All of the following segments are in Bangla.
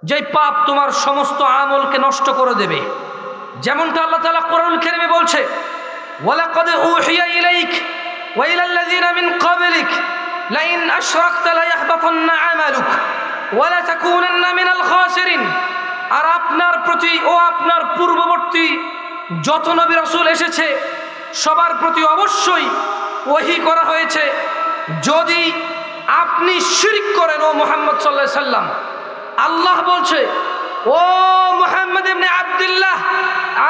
যেই পাপ তোমার সমস্ত আমলকে নষ্ট করে দেবে। যেমনটা আল্লাহ তাআলা কোরআনুল কারীমে বলছে, ওয়ালাকাদ উহিয়া ইলাইক ওয়া ইলাল্লাযিনা মিন ক্বাবলিক লাইন আশরাকতা লায়াহবাতান্না আমালুক ওয়া লাতাকুনান্না মিনাল খাসিরিন। আর আপনার প্রতি ও আপনার পূর্ববর্তী যত নবী রাসূল এসেছে সবার প্রতি অবশ্যই ওহী করা হয়েছে, যদি আপনি শিরক করেন ও মুহাম্মদ সাল্লাল্লাহু আলাইহি সাল্লাম, আল্লাহ বলছে ও মুহাম্মদ ইবনে আব্দুল্লাহ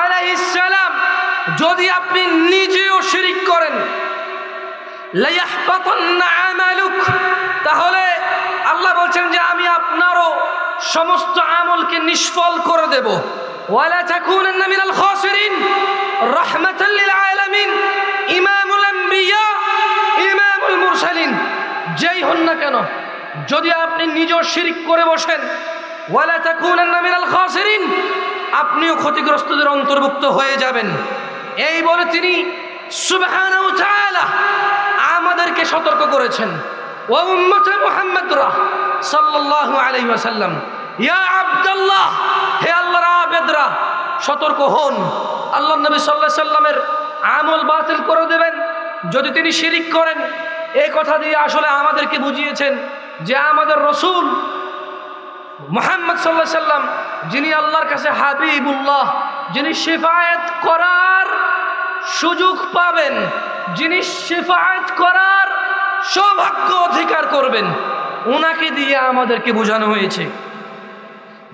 আলাইহিস সালাম, যদি আপনি নিজেও শিরক করেন, লায়াহবাতান্না আমালুক, তাহলে আল্লাহ বলছেন যে আমি আপনারও সমস্ত আমলকে নিষ্ফল করে দেব। ওয়ালা তাকুনান্না মিনাল খাসিরিন রাহমাতাল লিল আলামিন, ইমামুল আম্বিয়া ইমামুল মুরসালিন, যেই হন না কেন যদি আপনি নিজেও শিরক করে বসেন, ওয়ালা তাকুনান্না মিনাল খাসিরিন, আপনিও ক্ষতিগ্রস্তদের অন্তর্ভুক্ত হয়ে যাবেন। এই বলে তিনি সুবহানাহু ওয়া তাআলা আমাদেরকে সতর্ক করেছেন। ও উম্মতে মুহাম্মাদরা সাল্লাল্লাহু আলাইহি ওয়াসাল্লাম, ইয়া আব্দুল্লাহ, হে আল্লাহর আবেদরা, সতর্ক হন। আল্লাহর নবী সাল্লাল্লাহু আলাইহি সাল্লামের আমল বাতিল করে দেবেন যদি তিনি শিরক করেন। এই কথা দিয়ে আসলে আমাদেরকে বুঝিয়েছেন যে আমাদের রাসূল মুহাম্মদ সাল্লাল্লাহু আলাইহি সাল্লাম, যিনি আল্লাহর কাছে হাবিবুল্লাহ, যিনি শাফায়াত করার সুযোগ পাবেন, যিনি শাফায়াত করার সৌভাগ্য অধিকার করবেন, ওনাকে দিয়ে আমাদেরকে বোঝানো হয়েছে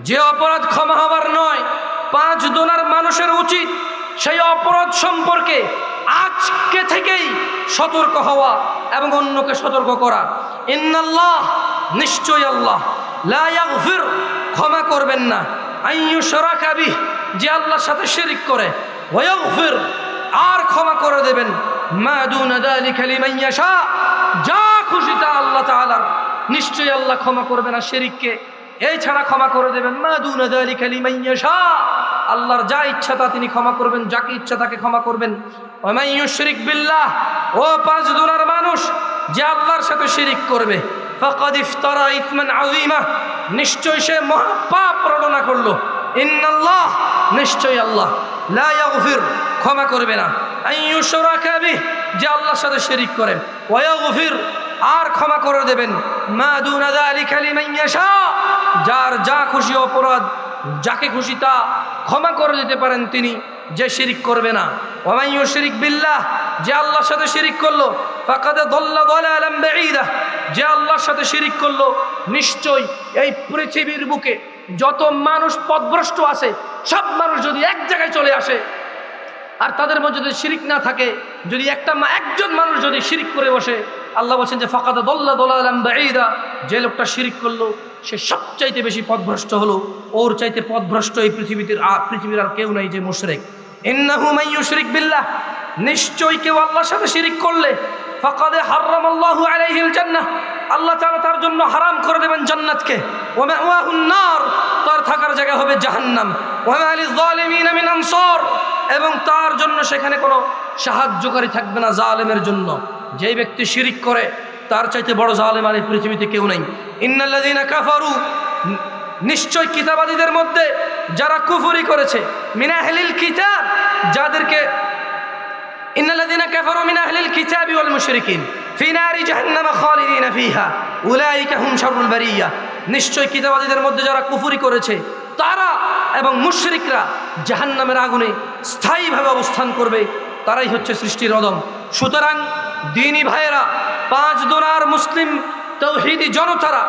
যে অপরাধ ক্ষমা হবার নয়। 5 দোনার মানুষের উচিত সেই অপরাধ সম্পর্কে আজকে থেকেই সতর্ক হওয়া এবং অন্যকে সতর্ক করা। ইন্নাল্লাহ, নিশ্চয় আল্লাহ, লা ইয়াগফির, ক্ষমা করবেন না, আইয়ুশরাকা বিহি, যে আল্লাহর সাথে শিরক করে, ওয়া ইয়াগফির, আর ক্ষমা করে দেবেন, মা দুনা যালিকা লিমান ইয়াশা, যা খুশি তা আল্লাহ তাআলার। নিশ্চয়ই আল্লাহ ক্ষমা করবে না শিরককে, এই ছাড়া ক্ষমা করে দেবেন মা দুনা যালিকা লিমান ইয়াশা, আল্লাহর যা ইচ্ছা তা তিনি ক্ষমা করবেন, যাকে ইচ্ছা তাকে ক্ষমা করবেন। ওয়া মান ইউশরিক বিল্লাহ, ও 5 দোনার মানুষ যে আল্লাহর সাথে শিরক করবে, ফাকাদ ইফতারা ইসমান আযীমা, নিশ্চয় সে মহা পাপ রটনা করলো। ইন্নাল্লাহ, নিশ্চয় আল্লাহ, লা ইয়াগফির, ক্ষমা করবে না, আইয়ুশরাকা বিহি, যে আল্লাহর সাথে শিরক করেন, ওয়া ইয়াগফির, আর ক্ষমা করে দেবেন, মা দুনা যালিকা লিমান ইয়াশা, যার যা খুশি অপরাধ যাকে খুশি তা ক্ষমা করে দিতে পারেন তিনি, যে শিরক করবে না। ওয়া মান ইউশরিক বিল্লাহ, যে আল্লাহর সাথে শিরক করলো, ফাকাদ দাল্লা দালালান বাঈদা, যে আল্লাহর সাথে শিরক করলো, নিশ্চয় এই পৃথিবীর বুকে যত মানুষ পথভ্রষ্ট আছে, সব মানুষ যদি এক জায়গায় চলে আসে আর তাদের মধ্যে যদি শিরক না থাকে, যদি একজন মানুষ যদি শিরক করে বসে, আল্লাহ বলছেন যে ফাকাদ দাল্লা দালালান বাঈদা, যে লোকটা শিরক করলো সে সবচাইতে বেশি পথভ্রষ্ট হলো, ওর চাইতে পথভ্রষ্ট এই পৃথিবীর আর কেউ নাই যে মুশরিক। ইন্নাহু মান ইউশরিক বিল্লাহ, নিশ্চয় কেউ আল্লাহর সাথে শিরক করলে, ফাকাদ হারামাল্লাহু আলাইহিল জান্নাহ, আল্লাহ তাআলা তার জন্য হারাম করে দেবেন জান্নাতকে। ওয়া মাওয়াহুন নার, তার থাকার জায়গা হবে জাহান্নাম। ওয়া মা লিয যালিমিনা মিন আনসার, এবং তার জন্য সেখানে কোনো সাহায্যকারী থাকবে না জালেমের জন্য। যেই ব্যক্তি শিরক করে তার চাইতে বড় জালেম আর এই পৃথিবীতে কেউ নেই। ইন্নাল্লাযীনা কাফারু, নিশ্চয় কিতাবাদীদের মধ্যে যারা কুফরি করেছে, মিন আহলিল কিতাব, যাদেরকে ইন্নাল্লাযীনা কাফারু মিন আহলিল কিতাবি ওয়াল মুশরিকিন ফি নারি জাহান্নাম খালিদিনা ফিহা উলাইকা হুম শাররুল বারিয়া, নিশ্চয় কিতাবাদীদের মধ্যে যারা কুফরি করেছে তারা এবং মুশরিকরা জাহান্নামের আগুনে স্থায়ীভাবে অবস্থান করবে, তারাই হচ্ছে সৃষ্টির অদম। সুতরাং দ্বীনি ভাইয়েরা, 5 দোনার মুসলিম তাওহীদি জনতারা,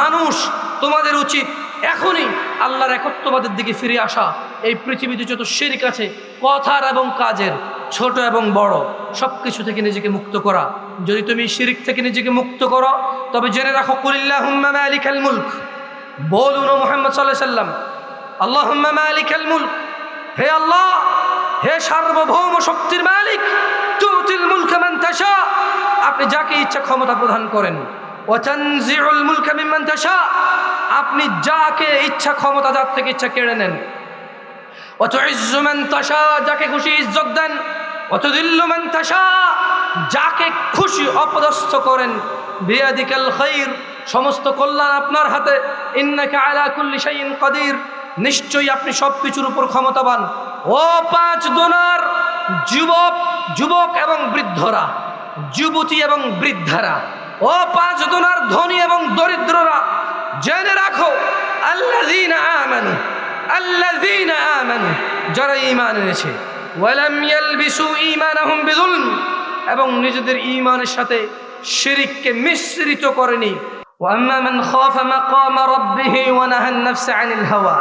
মানুষ, তোমাদের উচিত এখনই আল্লাহর একত্ববাদের দিকে ফিরে আসা। এই পৃথিবীতে যত শিরক আছে, কথার এবং কাজের, ছোট এবং বড়, সব কিছু থেকে নিজেকে মুক্ত করা। যদি তুমি শিরক থেকে নিজেকে মুক্ত করো, তবে জেনে রাখো, কুলিল্লাহুম্মা মালিকাল মুলক, বলুন ও মুহাম্মদ সাল্লাল্লাহু আলাইহি সাল্লাম, আল্লাহুম্মা মালিকাল মুলক, হে আল্লাহ, হে সার্বভৌম শক্তির মালিক, তুতিল মুলকা মান তাশা, আপনি যাকে ইচ্ছা ক্ষমতা প্রদান করেন। ওয়া তানজিউল মুলকা মিম্মান তাশা, আপনি যাকে ইচ্ছা ক্ষমতা যার থেকে ইচ্ছা কেড়ে নেন। ওয়া তুইজ্জু মান তাশা, যাকে খুশি ইজ্জত দেন। ওয়া তুযিল্লু মান তাশা, যাকে খুশি অপদস্থ করেন। বিয়াদিকাল খায়র, সমস্ত কল্যাণ আপনার হাতে। ইন্নাকা আলা কুল্লি শাইইন কাদির, নিশ্চয়ই আপনি সবকিছুর উপর ক্ষমতাবান। ও পাঁচ দোনার যুবক এবং বৃদ্ধরা, যুবতী এবং বৃদ্ধারা, ও পাঁচ দোনার ধনী এবং দরিদ্ররা, জেনে রাখো আল্লাযীনা আমানু, যারা ঈমান এনেছে, ওয়ালাম ইয়ালবিসু ঈমানাহুম বিযুলম, এবং নিজেদের ঈমানের সাথে শিরককে মিশ্রিত করেনি। ওয়া আম্মা মান খাফা মাকামা রাব্বিহি ওয়া নাহান নাফসা আনিল হাওয়া,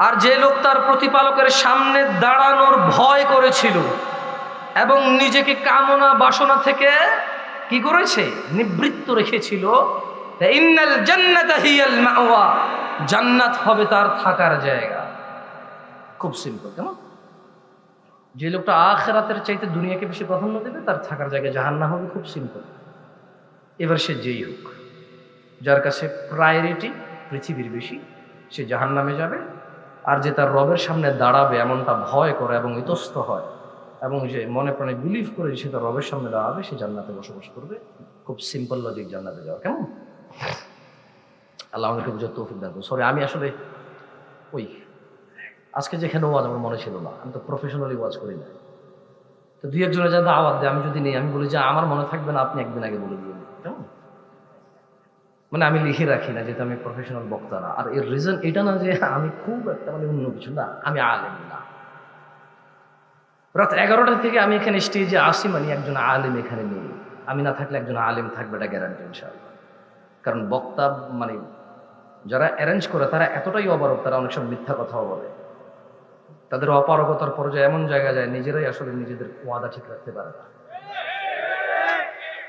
আর যে লোক তার প্রতিপালকের সামনে দাঁড়ানোর ভয় করেছিল এবং নিজেকে কামনা বাসনা থেকে কি করেছে, নিবৃত্ত রেখেছিল, ইন্নাল জান্নাতা হিয়াল মাওয়া, জান্নাত হবে তার থাকার জায়গা। খুব সিম্পল, কেমন? যে লোকটা আখিরাতের চাইতে দুনিয়াকে বেশি প্রাধান্য দেবে তার থাকার জায়গা জাহান্নাম হবে। খুব সিম্পল। এবার সে যেই হোক, যার কাছে প্রায়োরিটি পৃথিবীর বেশি, সে জাহান্নামে যাবে। আর যে তার রবের সামনে দাঁড়াবে এমনটা ভয় করে এবং ইতস্ত হয় এবং যে মনে প্রাণে বিলিভ করে সে তার রবের সামনে দাঁড়াবে, সে জান্নাতে বসবাস করবে। খুব সিম্পল লজিক জান্নাতে যাওয়া, কেমন? আল্লাহ আমাদেরকে বুঝার তৌফিক দান করুন। সরি, আমি আসলে আজকে যেখানে ওয়াজ আমার মনে ছিল না, আমি তো প্রফেশনালি ওয়াজ করি না, তো দুই একজনের যা দাওয়াত দেয় আমি যদি নেই, আমি বলি যে আমার মনে থাকবে না, আপনি একদিন আগে বলে দিয়ে, কেমন? মানে আমি লিখে রাখি না, যেহেতু আমি প্রফেশনাল বক্তা না। আর এর রিজন এটা না যে আমি খুব একটা মানে অন্য কিছু না, আমি আলেম না। রাত 11টা থেকে আমি এখানে স্টেজে আসি, মানে একজন আলেম এখানে নেই। আমি না থাকলে একজন আলেম থাকবে, এটা গ্যারান্টি ইনশাআল্লাহ। কারণ বক্তা মানে যারা অ্যারেঞ্জ করে তারা এতটাই অপারগ, তারা অনেক সময় মিথ্যা কথাও বলে। তাদের অপারগতার পর্যায়ে এমন জায়গা যায় নিজেরাই আসলে নিজেদের ওয়াদা ঠিক রাখতে পারে না।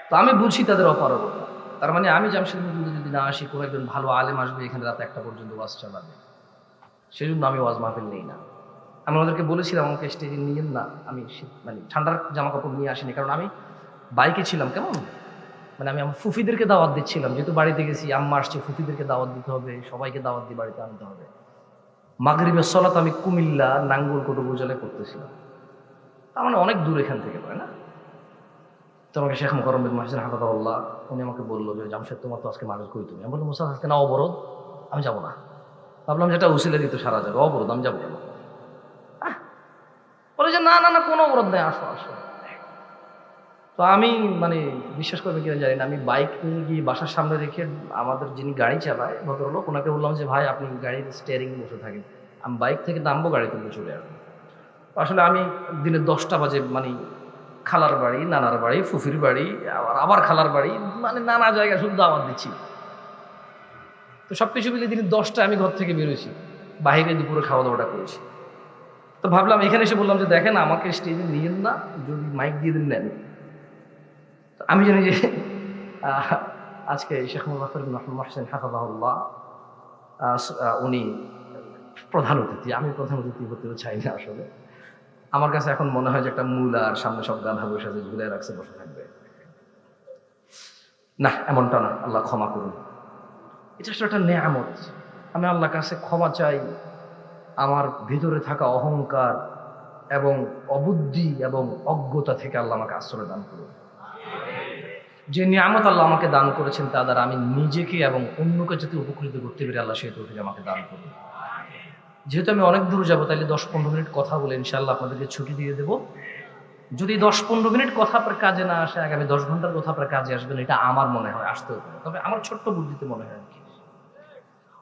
তো আমি বুঝি তাদের অপারগতা। তার মানে আমি জামশেদ মজুমদার যদি না আসি, কোনো একজন ভালো আলেম আসবে এখানে রাত 1টা পর্যন্ত ওয়াজ চালাবে, সেই জন্য আমি ওয়াজ মাহফিল নেই না। আমি ওদেরকে বলেছিলাম আমাকে স্টেজে নিয়েন না, আমি মানে ঠান্ডার জামা কাপড় নিয়ে আসিনি, কারণ আমি বাইকে ছিলাম। কেমন? মানে আমি আমার ফুফিদেরকে দাওয়াত দিচ্ছিলাম, যেহেতু বাড়িতে গেছি, আম্মা আসছে, ফুফিদেরকে দাওয়াত দিতে হবে, সবাইকে দাওয়াত দিয়ে বাড়িতে আনতে হবে। মাগরিবের সালাত আমি কুমিল্লা নাঙ্গলকোট উপজেলা করতেছিলাম, তার মানে অনেক দূর এখান থেকে, তাই না? তো আমাকে শেখ মুকাররম বিন মুহসিন হাফিজাহুল্লাহ উনি আমাকে বললো যে জামশেদ তোমার তো আজকে মানুষ কই তুমি? আমি বললাম মুসা আজকে না অবরোধ, আমি যাবো না। ভাবলাম যেটা উসিলা দিত সারা যাবে, অবরোধ, আমি যাবো না। বলে যে না না না, কোনো অবরোধ নেই, আসো আসো। তো আমি মানে বিশ্বাস করবে কিনা জানি না, আমি বাইক নিয়ে গিয়ে বাসার সামনে রেখে আমাদের যিনি গাড়ি চালায় ভদ্রলোক, ওনাকে বললাম যে ভাই আপনি গাড়ির স্টিয়ারিং বসে থাকেন, আমি বাইক থেকে নামবো, গাড়ি তুলতে চলে আসবো। আসলে আমি দিনে 10টা বাজে মানে খালার বাড়ি, নানার বাড়ি, ফুফির বাড়ি, আবার খালার বাড়ি, মানে নানা জায়গায় শুধু দাওয়াত দিচ্ছি। তো সবকিছু মিলিয়ে দিনে 10টায় আমি ঘর থেকে বেরোছি, বাইরে দুপুরে খাওয়া দাওয়াটা করেছি। তো ভাবলাম এখানে এসে বললাম যে দেখেন আমাকে স্টেজে নিয়েন না, যদি মাইক দিয়ে দিন নেন। আমি জানি যে আজকে শেখ মুজাফফর বিন মুহসিন হাফিজাহুল্লাহ উনি প্রধান অতিথি, আমি প্রধান অতিথি হতেও চাই না। আসলে আমার কাছে এখন মনে হয় যে একটা মূল আর সামনে সব গাধা বসে আছে, ঝুলে রাখছে, বসে থাকবে না, এমনটা না। আল্লাহ ক্ষমা করুন, এটা আসলে একটা নেয়ামত। আমি আল্লাহর কাছে ক্ষমা চাই আমার ভিতরে থাকা অহংকার এবং অবুদ্ধি এবং অজ্ঞতা থেকে আল্লাহ আমাকে আশ্রয় দান করুন। যে নিয়ামত আল্লাহ আমাকে দান করেছেন তা দ্বারা আমি নিজেকে এবং অন্যকে যাতে উপকৃত করতে পারি, আল্লাহ সেই তৌফিক আমাকে দান করুন। যেহেতু আমি অনেক দূর যাবো, তাইলে 10-15 মিনিট কথা বলে ইনশাআল্লাহ আপনাদেরকে ছুটি দিয়ে দেবো। যদি 10-15 মিনিট কথা আপনার কাজে না আসে, আগামী 10 ঘন্টার কথা আপনার কাজে আসবেন, এটা আমার মনে হয়, আসতেও পারে। তবে আমার ছোট্ট বুদ্ধিতে মনে হয় আর কি।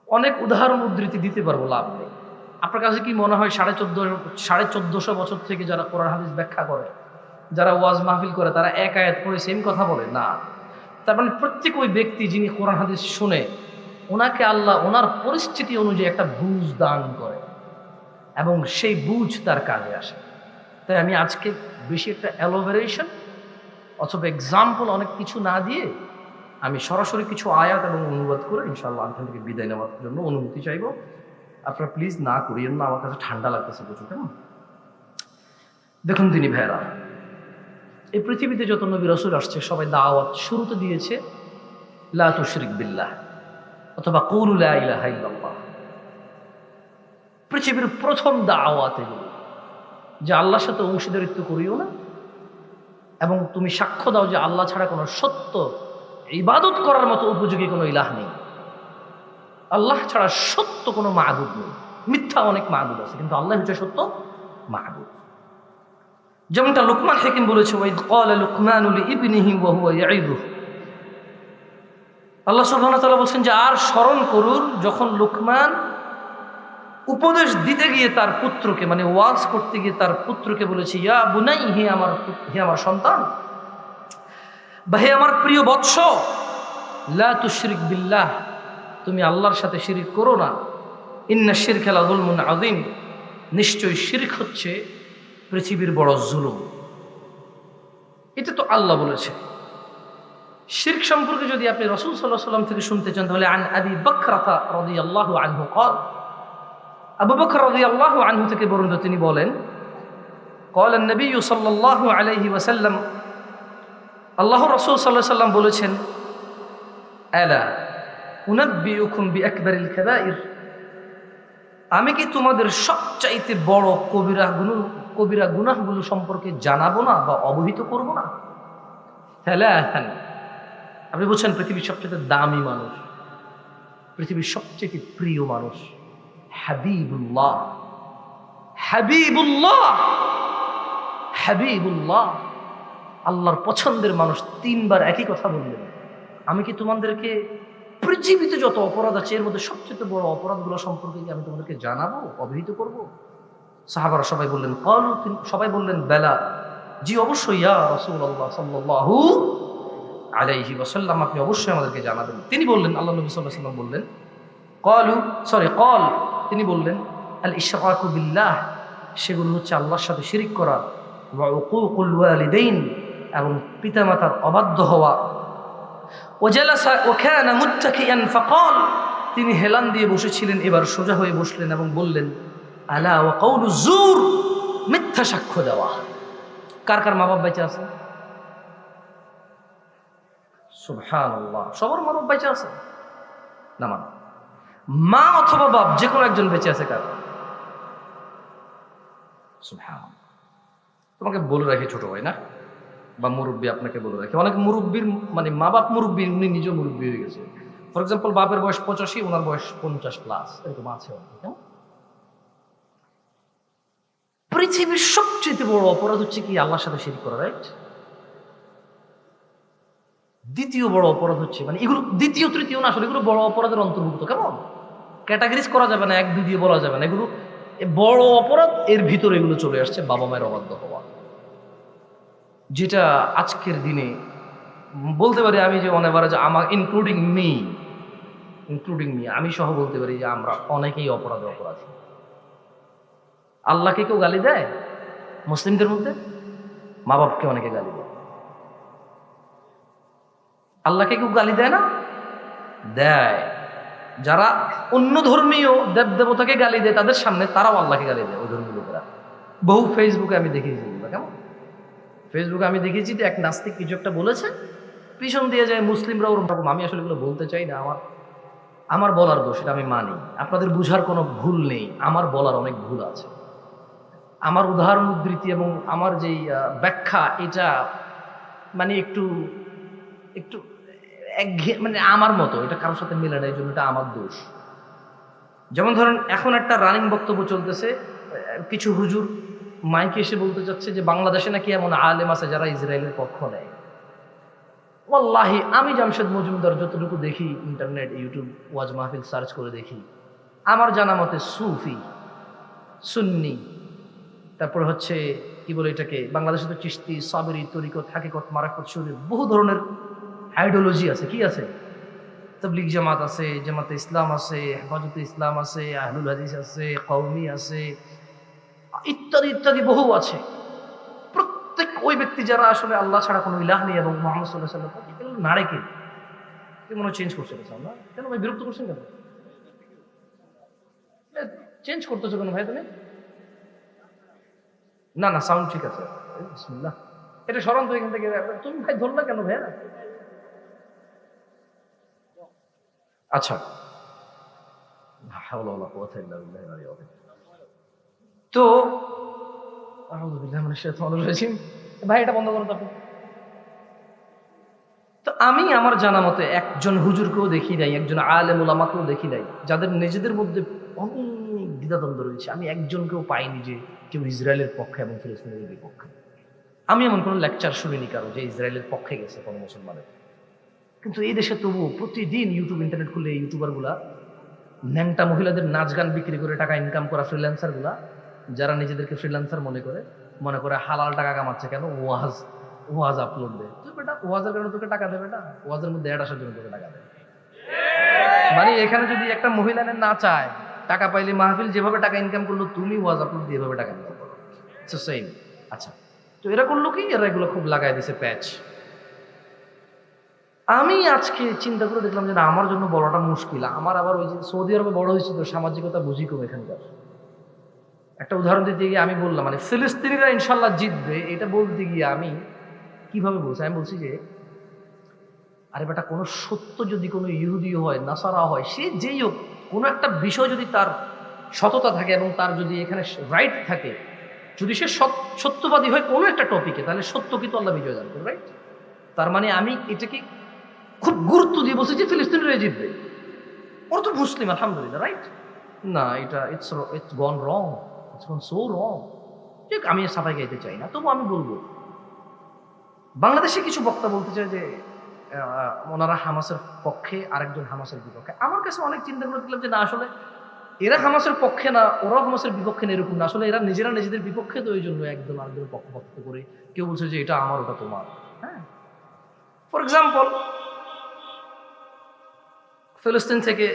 অনেক উদাহরণ উদ্ধৃতি দিতে পারবো, লাভ নেই। আপনার কাছে কি মনে হয় 1450 বছর থেকে যারা কোরআন হাদিস ব্যাখ্যা করে, যারা ওয়াজ মাহফিল করে, তারা এক আয়াত পড়ে সেম কথা বলে না? তার মানে প্রত্যেক ওই ব্যক্তি যিনি কোরআন হাদিস শুনে, ওনাকে আল্লাহ ওনার পরিস্থিতি অনুযায়ী একটা বুঝ দান করে এবং সেই বুঝ তার কাজে আসে। তাই আমি আজকে বেশি একটা এলোভেরেশন অথবা এক্সাম্পল অনেক কিছু না দিয়ে আমি সরাসরি কিছু আয়াত এবং অনুবাদ করে ইনশাআল্লাহ এখান থেকে বিদায় নেওয়ার জন্য অনুমতি চাইব। আপনারা প্লিজ না করিয়েন না, আমার কাছে ঠান্ডা লাগতেছে প্রচুর। কেমন? দেখুন তিনি ভাইরা, এই পৃথিবীতে যত নবী রাসূল আসছে সবাই দাওয়াত শুরুতে দিয়েছে লা তুশরিক বিল্লাহ অথবা কুলু লা ইলাহা ইল্লাল্লাহ। পৃথিবীর প্রথম দাওয়াত এগুলো যে আল্লাহর সাথে অংশীদারিত্ব করিও না এবং তুমি সাক্ষ্য দাও যে আল্লাহ ছাড়া কোনো সত্য ইবাদত করার মতো উপযোগী কোনো ইলাহ নেই। আল্লাহ ছাড়া সত্য কোনো মাবুদ নেই। মিথ্যা অনেক মাবুদ আছে, কিন্তু আল্লাহ হচ্ছে সত্য মাবুদ। যেমনটা লুকমান হাকিম বলেছে, ওয়াইদ ক্বালা লুকমানু লিইবনিহি ওয়া হুয়া ইয়াইদুহু। আল্লাহ সুবহানাহু ওয়া তাআলা বলেন যে আর স্মরণ করুন যখন লুকমান উপদেশ দিতে গিয়ে তার পুত্রকে, মানে ওয়াজ করতে গিয়ে তার পুত্রকে বলেছে, ইয়া বুনাই, হে আমার সন্তান, বা হে আমার প্রিয় বৎস, লা তুশরিক বিল্লাহ, তুমি আল্লাহর সাথে শিরিক করো না। ইন্না শিরকা লাযুলমুন আযীম, নিশ্চয়ই শিরক হচ্ছে পৃথিবীর বড় জুলুম। এটা তো আল্লাহ বলেছে। শিরক সম্পর্কে যদি আপনি রাসূল সাল্লাল্লাহু আলাইহি ওয়াসাল্লাম থেকে শুনতে চান, তাহলে আন আবি বকরতা রাদিয়াল্লাহু আনহু قال, আবু বকর রাদিয়াল্লাহু আনহু থেকে বর্ণিত, তিনি বলেন, قال النبي صلى الله عليه وسلم, আল্লাহর রাসূল সাল্লাল্লাহু আলাইহি ওয়াসাল্লাম বলেছেন, আলা উনাব্বিউকুম বিআকবারিল কাবাইর, আমি কি তোমাদের সবচাইতে বড় কবিরা গুনাহগুলো সম্পর্কে জানাবো না বা অবহিত করব না? সালাসান, আপনি বলছেন পৃথিবীর সবচেয়ে দামি মানুষ, পৃথিবীর সবচেয়ে প্রিয় মানুষ, হাবিবুল্লাহ, হাবিবুল্লাহ, হাবিবুল্লাহ, আল্লাহর পছন্দের মানুষ, তিনবার একই কথা বললেন। আমি কি তোমাদেরকে পৃথিবীতে যত অপরাধ আছে এর মধ্যে সবচেয়ে বড় অপরাধগুলো সম্পর্কে কি আমি তোমাদেরকে জানাবো, অবহিত করব? সাহাবারা সবাই বললেন, ক্বালু, সবাই বললেন, বেলা, জি অবশ্যই ইয়া রাসূলুল্লাহ সাল্লাল্লাহু আলাইহি ওয়াসাল্লাম, আপনি অবশ্যই আমাদেরকে জানাবেন। তিনি বললেন, আল্লাহ নবী সাল্লাল্লাহু আলাইহি ওয়াসাল্লাম বললেন, ক্বাল, তিনি বললেন, আল ইশরাকু বিল্লাহ, সেগুলো হচ্ছে আল্লাহর সাথে শিরিক করা, ওয়া উকুকুল ওয়ালিদাইন, এবং পিতামাতার অবাধ্য হওয়া। ওয়াজালাসা ওয়া কানা মুত্তাকিয়ান ফাকাল, তিনি হেলান দিয়ে বসেছিলেন, এবার সোজা হয়ে বসলেন এবং বললেন, আলা ওয়া কাউলু জুর, মিথ্যা সাক্ষ্য দেওয়া। কার কার মা বাপ বেঁচে আছে? সুবহানাল্লাহ, সবার মা বাপ বেঁচে আছে না? মা অথবা বাপ যে কোনো একজন বেঁচে আছে কার? সুবহানাল্লাহ। তোমাকে বলে রাখি ছোট ভাই, না বা মুরব্বী, আপনাকে বলে রাখি, অনেক মুরব্বীর মানে মা বাপ মুরব্বী, উনি নিজেও মুরব্বী হয়ে গেছে। ফর এক্সাম্পল, বাপের বয়স 85, ওনার বয়স 50+, এরকম আছে। পৃথিবীর সবচেয়ে বড় অপরাধ হচ্ছে কি? আল্লাহর সাথে শিরক করা, রাইট? দ্বিতীয় বড় অপরাধ হচ্ছে, মানে এগুলো দ্বিতীয় তৃতীয় না, আসলে এগুলো বড় অপরাধের অন্তর্ভুক্ত। কেমন ক্যাটাগরিজ করা যাবে না, এক দুই দিয়ে বলা যাবে না, এগুলো বড় অপরাধ, এর ভিতরে এগুলো চলে আসছে। বাবা মায়ের অবাধ্য হওয়া, যেটা আজকের দিনে বলতে পারি আমি যে অনেকবার, যে আমার ইনক্লুডিং মি, আমি সহ বলতে পারি যে আমরা অনেকেই অপরাধী। আল্লাহকে কেউ গালি দেয়? মুসলিমদের মধ্যে মা বাপকে অনেকে গালি দেয়। আল্লাহকে কেউ গালি দেয় না? দেয়। যারা অন্য ধর্মীয় দেব দেবতাকে গালি দেয় তাদের সামনে, তারাও আল্লাহকে গালি দেয়, ওই ধর্মীয় লোকেরা। বহু ফেসবুকে আমি দেখেছি। কেমন ফেসবুকে আমি দেখেছি যে এক নাস্তিক কিছু একটা বলেছে, পিছন দিয়ে যায় মুসলিমরা ওরকম। আমি আসলে এগুলো বলতে চাই না, আমার বলার দোষ, এটা আমি মানি। আপনাদের বুঝার কোনো ভুল নেই, আমার বলার অনেক ভুল আছে। আমার উদাহরণ উদ্ধৃতি এবং আমার যেই ব্যাখ্যা, এটা মানে একটু একঘেয়ে, মানে আমার মতো, এটা কারোর সাথে মেলে না, এই জন্য এটা আমার দোষ। যেমন ধরেন, এখন একটা রানিং বক্তব্য চলতেছে, কিছু হুজুর মাইকে এসে বলতে চাচ্ছে যে বাংলাদেশে নাকি এমন আলেম আছে যারা ইসরায়েলের পক্ষ নেয়। ওয়াল্লাহি আমি জামশেদ মজুমদার যতটুকু দেখি, ইন্টারনেট, ইউটিউব, ওয়াজ মাহফিল সার্চ করে দেখি, আমার জানা মতে সুফি, সুন্নি, তারপরে হচ্ছে কি বলে এটাকে, বাংলাদেশে তো চিশতি, সাবরি, তরিকত, হাকিকত, মারাফত, শরীর, বহু ধরনের আইডিওলজি আছে। কি আছে? তাবলিগ জামাত আছে, জামাতে ইসলাম আছে, হেফাজতে ইসলাম আছে, আহলুল হাদিস আছে, কওমি আছে, ইত্যাদি ইত্যাদি বহু আছে। প্রত্যেক ওই ব্যক্তি যারা আসলে আল্লাহ ছাড়া কোনো ইলাহ নেই এবং মুহাম্মদ সাল্লাল্লাহু আলাইহি ওয়াসাল্লাম নারে কে মনে চেঞ্জ করছে না? কেন ভাই বিরক্ত করছেন কেন? চেঞ্জ করতেছো কেন ভাই তুমি? না সাউন্ড ঠিক আছে, বিসমিল্লাহ। এটা সরান তো এখান থেকে। তুমি ভাই ধরলা কেন ভাই? আচ্ছা, তো ভাই এটা বন্ধ করুন তো আপনি। তো আমি আমার জানা মতে একজন হুজুরকেও দেখি নাই, একজন আলেম ওলামাকেও দেখি নাই যাদের নিজেদের মধ্যে অনেক দ্বিধাদ্বন্দ্ব রয়েছে। আমি একজনকেও পাইনি যে কেউ ইসরায়েলের পক্ষে এবং ফিলিস্তিনের বিপক্ষে। আমি এমন কোনো লেকচার শুনিনি কারো যে ইসরায়েলের পক্ষে গেছে কোনো মুসলমানের। কিন্তু এই দেশে তবুও প্রতিদিন ইউটিউব ইন্টারনেট খুলে ইউটিউবার গুলা, ন্যাংটা মহিলাদের নাচ গান বিক্রি করে টাকা ইনকাম করা ফ্রিল্যান্সার গুলা, যারা নিজেদেরকে ফ্রিল্যান্সার মনে করে হালাল টাকা কামাচ্ছে কেন, ওয়াজ ওয়াজ আপলোড দেয়। তুই বেটা ওয়াজের কারণে তোকে টাকা দেবে না, ওয়াজের মধ্যে অ্যাড আসার জন্য তোকে টাকা দেবে। মানে এখানে যদি একটা মহিলা না চায় টাকা পাইলে, মাহফিল যেভাবে টাকা ইনকাম করলো, তুমি ওয়াজ আপলোড দিয়ে এভাবে টাকা ইনকাম করো, সেম। আচ্ছা, তো এরা করলো কি, এরা এগুলো খুব লাগাই দিছে প্যাচ। আমি আজকে চিন্তা করে দেখলাম যে না, আমার জন্য বড়টা মুশকিল। আমার আবার ওই যে সৌদি আরবে বড় হয়েছে তো সামাজিকতা বুঝি কম এখানকার। একটা উদাহরণ দিতে গিয়ে আমি বললাম, মানে ফিলিস্তিনিরা ইনশাল্লাহ জিতবে, এটা বলতে গিয়ে আমি কিভাবে বলছি, আমি বলছি যে আরে বেটা, কোনো সত্য যদি কোনো ইহুদি হয়, নাসারা হয়, সে যেই হোক, কোনো একটা বিষয় যদি তার সততা থাকে এবং তার যদি এখানে রাইট থাকে, যদি সে সত্যবাদী হয় কোনো একটা টপিকে, তাহলে সত্য কিন্তু আল্লাহ বিজয় দান করে, রাইট? তার মানে আমি এটাকে খুব গুরুত্ব দিয়ে বলছি যে ফিলিস্তিনিরা জিতবে, ওরা তো মুসলিম আলহামদুলিল্লাহ, রাইট? না, এটা it's gone wrong, it's gone so রং। ঠিক, আমি সাফাই গাইতে চাই না, তবু আমি বলবো, বাংলাদেশে কিছু বক্তা বলতে চায় যে ওনারা হামাসের পক্ষে, আরেকজন হামাসের বিপক্ষে। আমার কাছে অনেক চিন্তা করে দেখলাম যে না, আসলে এরা হামাসের পক্ষে না, ওরাও হামাসের বিপক্ষে না, এরকম না। আসলে এরা নিজেরা নিজেদের বিপক্ষে, তো এই জন্য একদম আরেকজনের পক্ষপাত করে কেউ বলছে যে এটা আমার, ওটা তোমার। হ্যাঁ, ফর এক্সাম্পল, ফিলিস্তিন থেকে,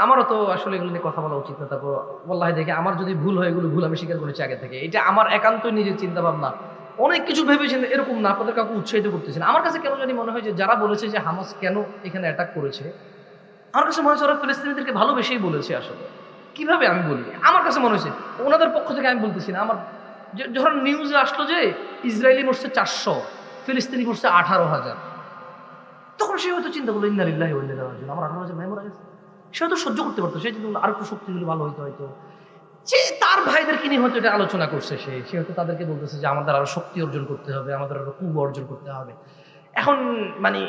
আমারও তো আসলে এগুলো নিয়ে কথা বলা উচিত না, তারপর ওয়াল্লাহি দেখে আমার যদি ভুল হয়, এগুলো ভুল আমি স্বীকার করেছি আগে থেকে। এটা আমার একান্তই নিজের চিন্তা ভাবনা, অনেক কিছু ভেবেছেন, এরকম না, আপনাদের কাউকে উৎসাহিত করতেছেন। আমার কাছে কেন জানি মনে হয় যে যারা বলেছে যে হামাস কেন এখানে অ্যাটাক করেছে, আমার কাছে মনে হচ্ছে ওরা ফিলিস্তিনিদেরকে ভালোবেসেই বলেছে। আসলে কিভাবে আমি বলি, আমার কাছে মনে হয়েছে ওনাদের পক্ষ থেকে আমি বলতেছি না। আমার ধরেন নিউজে আসলো যে ইসরায়েলি মরছে 400, ফিলিস্তিনি মরছে 18,000, তখন সে হয়তো চিন্তা করলো ইন্না লিল্লাহি ওয়া ইন্না ইলাইহি রাজিউন, আমার 18,000 ভাই মারা গেছে। সে হয়তো সহ্য করতে পারতো, সে যদি আর একটু শক্তি হলে ভালো হইতো, হয়তো যে তার ভাইদেরকে নিয়ে হয়তো এটা আলোচনা করছে, সে হয়তো তাদেরকে বলতেছে যে আমাদের আরো শক্তি অর্জন করতে হবে, আমাদের আরো কুব অর্জন করতে হবে। এখন মানে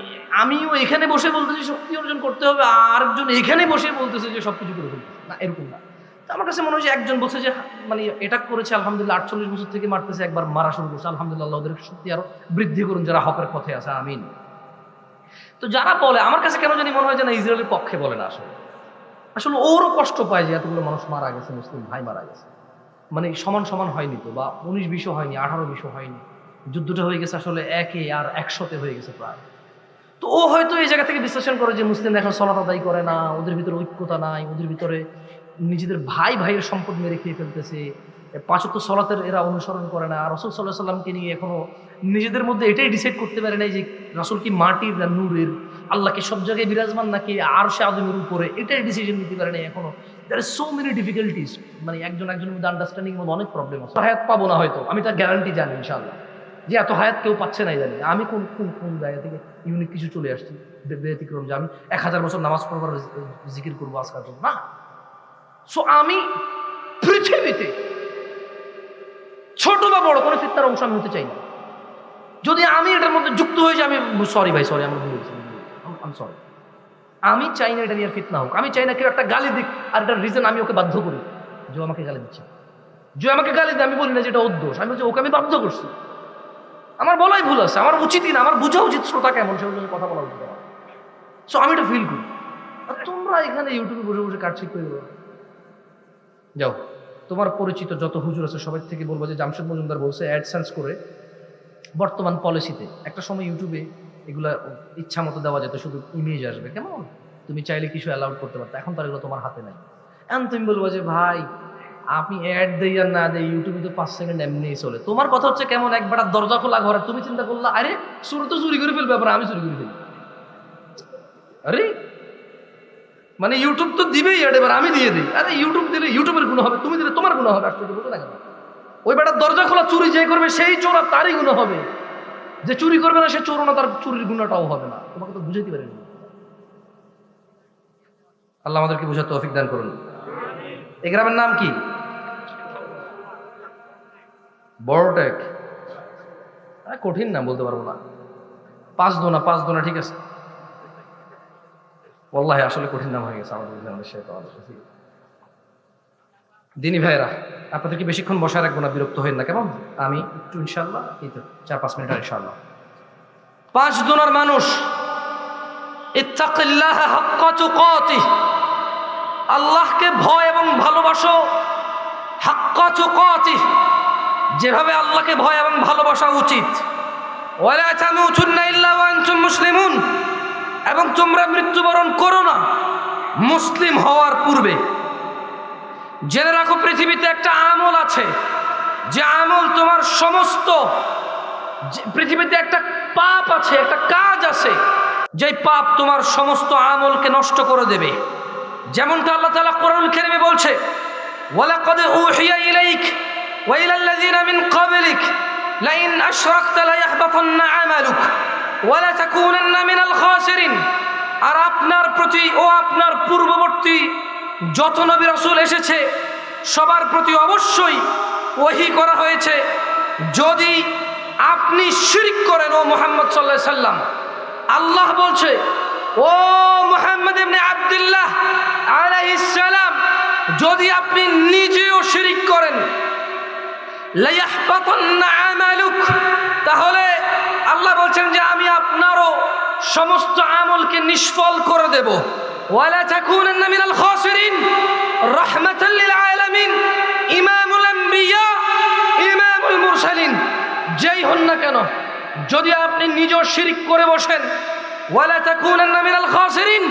আমিও এখানে বসে বলতেছি শক্তি অর্জন করতে হবে, আরেকজন এখানে বসে বলতেছে যে সবকিছু করে ফেলতে না, এরকম না। তো আমার কাছে মনে হয় যে একজন বলছে যে মানে এটা করেছে আলহামদুলিল্লাহ, 48 বছর থেকে মারতেছে, একবার মারা শুরু করছে, আলহামদুলিল্লাহ ওদের শক্তি আরো বৃদ্ধি করুন যারা হকের পথে আছে, আমিন। তো যারা বলে, আমার কাছে কেন জানি মনে হয় যে না, ইসরায়েলের পক্ষে বলে না। আসলে আসলে ওরও কষ্ট পায় যে এতগুলো মানুষ মারা গেছে, মুসলিম ভাই মারা গেছে, মানে সমান সমান হয়নি তো, বা 19-20 হয়নি, 18-20 হয়নি, যুদ্ধটা হয়ে গেছে আসলে 1 আর 100 হয়ে গেছে প্রায়। তো ও হয়তো এই জায়গা থেকে বিশ্লেষণ করে যে মুসলিম এখন সলাত আদায় করে না, ওদের ভিতরে ঐক্যতা নাই, ওদের ভিতরে নিজেদের ভাই ভাইয়ের সম্পদ মেরে খেয়ে ফেলতেছে, 5 ওয়াক্ত সলাতের এরা অনুসরণ করে না, রাসূল সাল্লাল্লাহু আলাইহি সাল্লামকে নিয়ে এখনো নিজেদের মধ্যে এটাই ডিসাইড করতে পারে নাই যে রাসূল কি মাটির না নূরের, আল্লাহ কি সব জায়গায় বিরাজমান নাকি আরশে আযমের উপরে, এটাই ডিসিশন নিতে পারে নাই এখনো। দেয়ার আর সো মেনি ডিফিকাল্টিজ, মানে একজনের মধ্যে আন্ডারস্ট্যান্ডিং এর মধ্যে অনেক প্রবলেম আছে। হায়াত পাবো না হয়তো, আমি তার গ্যারান্টি জানি ইনশাআল্লাহ, যে এত হায়াত কেউ পাচ্ছে না জানি। আমি কোন কোন কোন জায়গা থেকে ইউনিক কিছু চলে আসছি ব্যতিক্রম, যে আমি 1000 বছর নামাজ পড়বার জিকির করবো আজকাল না। সো আমি পৃথিবীতে ছোট বা বড় কোনো ফিতনার অংশ আমি হতে চাই না। যদি আমি এটার মধ্যে যুক্ত হয়ে যাই, আমি সরি ভাই, সরি, আমার ভুল হয়েছে, আমি সরি। আমি চাই না এটা নিয়ে ফিতনা হোক। আমি চাই না কেউ একটা গালি দিক আর এটার রিজন আমি ওকে বাধ্য করি, যে আমাকে গালি দিচ্ছে, যে আমাকে গালি দেয়, আমি বলি না যে এটা ওর দোষ, আমি বলছি ওকে আমি বাধ্য করছি। আমার বলাই ভুল আছে, আমার উচিতই না, আমার বোঝা উচিত শ্রোতা কেমন, সে অনুযায়ী কথা বলা উচিত আমার। সো আমি এটা ফিল করি। আর তোমরা এখানে ইউটিউবে বসে বসে কাটছিট করে যাও, তোমার পরিচিত যত হুজুর আছে সবাই থেকে বলবো যে জামশেদ মজুমদার বলছে অ্যাডসেন্স করে বর্তমান পলিসিতে একটা সময় ইউটিউবে এগুলা ইচ্ছা মতো দেওয়া যেত, শুধু ইমেজ আসবে, কেমন তুমি চাইলে কিছু অ্যালাউড করতে পারতো, এখন তার এগুলো তোমার হাতে নাই। এখন তুমি বলবো যে ভাই আপনি অ্যাড দেই আর না দেই, ইউটিউবে তো 5 সেকেন্ড এমনিই চলে। তোমার কথা হচ্ছে কেমন, একবার দরজা খোলা ঘরে, তুমি চিন্তা করলা আরে চোর তো চুরি করে ফেলবে, আবার আমি চুরি করে ফেলি, আরে মানে ইউটিউব তো দিবেই অ্যাড, এবার আমি দিয়ে দিই। আরে ইউটিউব দিলে ইউটিউবের গুণ হবে, তুমি দিলে তোমার গুণ হবে, আসলে বলতে না কেন? ওই বেটার দরজা খোলা চুরি যে করবে সেই চোর, আর তারই গুণ হবে। যে চুরি করবে না সে চোর না, তার চুরির গুণটাও হবে না। তোমাকে তো বুঝাইতে পারেনি। আল্লাহ আমাদেরকে বুঝার তৌফিক দান করুন। এই গ্রামের নাম কি? বড়টেক। কঠিন নাম, বলতে পারবো না। পাঁচ দোনা ঠিক আছে। ওয়াল্লাহি আসলে কঠিন নাম হয়ে গেছে আমাদের দিনী ভাইরা। আপনাদেরকে বেশিক্ষণ বসা রাখবো না, বিরক্ত হইন না কেমন? আমি একটু ইনশাল্লাহ এই তো 4-5 মিনিট ইনশাল্লাহ। 5 দোনার মানুষ, ইত্তাকিল্লাহ হাক্কা তুকাতিহ, আল্লাহকে ভয় এবং ভালোবাসো, হাক্কা তুকাতিহ, যেভাবে আল্লাহকে ভয় এবং ভালোবাসা উচিত। ওয়ালা তামুতুন্না ইল্লা ওয়া আনতুম মুসলিমুন, এবং তোমরা মৃত্যুবরণ করো না মুসলিম হওয়ার পূর্বে। জেনে রাখো পৃথিবীতে একটা আমল আছে, যে আমল তোমার সমস্ত, পৃথিবীতে একটা পাপ আছে, একটা কাজ আছে, যেই পাপ তোমার সমস্ত আমলকে নষ্ট করে দেবে। যেমনটা আল্লাহ তাআলা কোরআনুল কারীমে বলছে, ওয়ালাকাদ উহিয়া ইলাইক ওয়া ইলাল্লাযিনা মিন ক্বাবলিক লাইন আশরাকতা লায়াহবাতান্না আমালুক ওয়া লাতাকুনান্না মিনাল খাসিরিন। আর আপনার প্রতি ও আপনার পূর্ববর্তী যত নবী রাসূল এসেছে সবার প্রতি অবশ্যই ওহী করা হয়েছে, যদি আপনি শিরক করেন ও মুহাম্মদ সাল্লাল্লাহু আলাইহি সাল্লাম। আল্লাহ বলছে, ও মুহাম্মদ ইবনে আব্দুল্লাহ আলাইহিস সালাম, যদি আপনি নিজেও শিরক করেন, লায়াহবাতান্না আমালুক, তাহলে আল্লাহ বলছেন যে আমি আপনারও সমস্ত আমলকে নিষ্ফল করে দেব। ওয়ালা তাকুনান্না মিনাল খাসিরিন রাহমাতাল লিল আলামিন, ইমামুল আম্বিয়া ইমামুল মুরসালিন, যেই হন না কেন যদি আপনি নিজেও শিরক করে বসেন, ওয়ালা তাকুনান্না মিনাল খাসিরিন,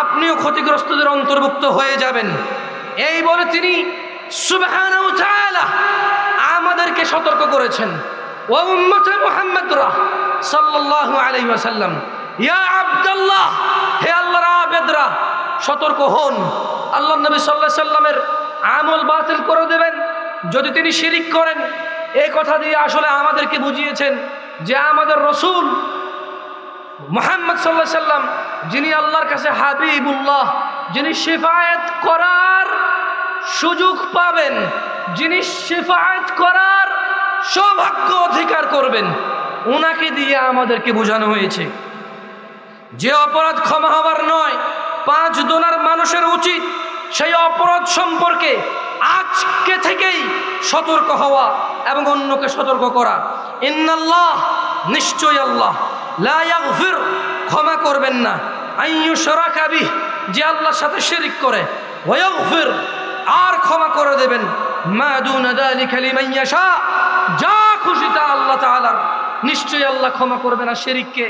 আপনিও ক্ষতিগ্রস্তদের অন্তর্ভুক্ত হয়ে যাবেন। এই বলে তিনি সুবহানাহু ওয়া তাআলা আমাদেরকে সতর্ক করেছেন। ওয়া উম্মতে মুহাম্মাদরা সাল্লাল্লাহু আলাইহি ওয়াসাল্লাম, ইয়া আব্দুল্লাহ, হে আল্লাহর আবেদরা, সতর্ক হন। আল্লাহ নবী সাল্লাল্লাহু আলাইহি সাল্লামের আমল বাতিল করে দেবেন যদি তিনি শিরক করেন। এই কথা দিয়ে আসলে আমাদেরকে বুঝিয়েছেন যে আমাদের রাসূল মুহাম্মদ সাল্লাল্লাহু আলাইহি সাল্লাম, যিনি আল্লাহর কাছে হাবিবুল্লাহ, যিনি শাফায়াত করার সুযোগ পাবেন, যিনি শাফায়াত করার সৌভাগ্য অধিকার করবেন, ওনাকে দিয়ে আমাদেরকে বোঝানো হয়েছে যে অপরাধ ক্ষমা হবার নয়। 5 দোনার মানুষের উচিত সেই অপরাধ সম্পর্কে আজকে থেকেই সতর্ক হওয়া এবং অন্যকে সতর্ক করা। ইন্নাল্লাহ, নিশ্চয় আল্লাহ, লা ইয়াগফির, ক্ষমা করবেন না, আইয়ুশরাকা বিহি, যে আল্লাহর সাথে শিরক করে, ওয়া ইয়াগফির, আর ক্ষমা করে দেবেন, মা দুনা যালিকা লিমান ইয়াশা, যা খুশি তা আল্লাহ তাআলার। নিশ্চয়ই আল্লাহ ক্ষমা করবে না শিরককে,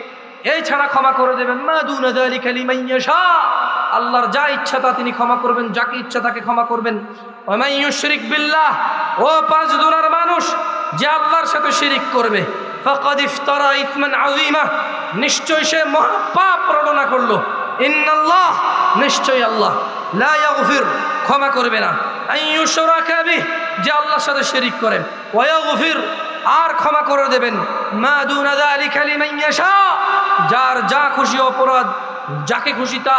এই ছাড়া ক্ষমা করে দেবেন মা দুনা যালিকা লিমান ইয়াশা, আল্লাহর যা ইচ্ছা তা তিনি ক্ষমা করবেন, যাকে ইচ্ছা তাকে ক্ষমা করবেন। ওয়া মান ইউশরিক বিল্লাহ, ও 5 দোনার মানুষ, যে আল্লাহর সাথে শিরক করবে, ফাকাদ ইফতারা ইসমান আযীমা, নিশ্চয় সে মহা পাপ রটনা করলো। ইন্নাল্লাহ, নিশ্চয় আল্লাহ, লা ইয়াগফির, ক্ষমা করবে না, আইয়ুশরাকা বিহি, যে আল্লাহর সাথে শিরক করেন, ওয়া ইয়াগফির, আর ক্ষমা করে দেবেন, মা দুনা যালিকা লিমান ইয়াশা, যার যা খুশি অপরাধ যাকে খুশি তা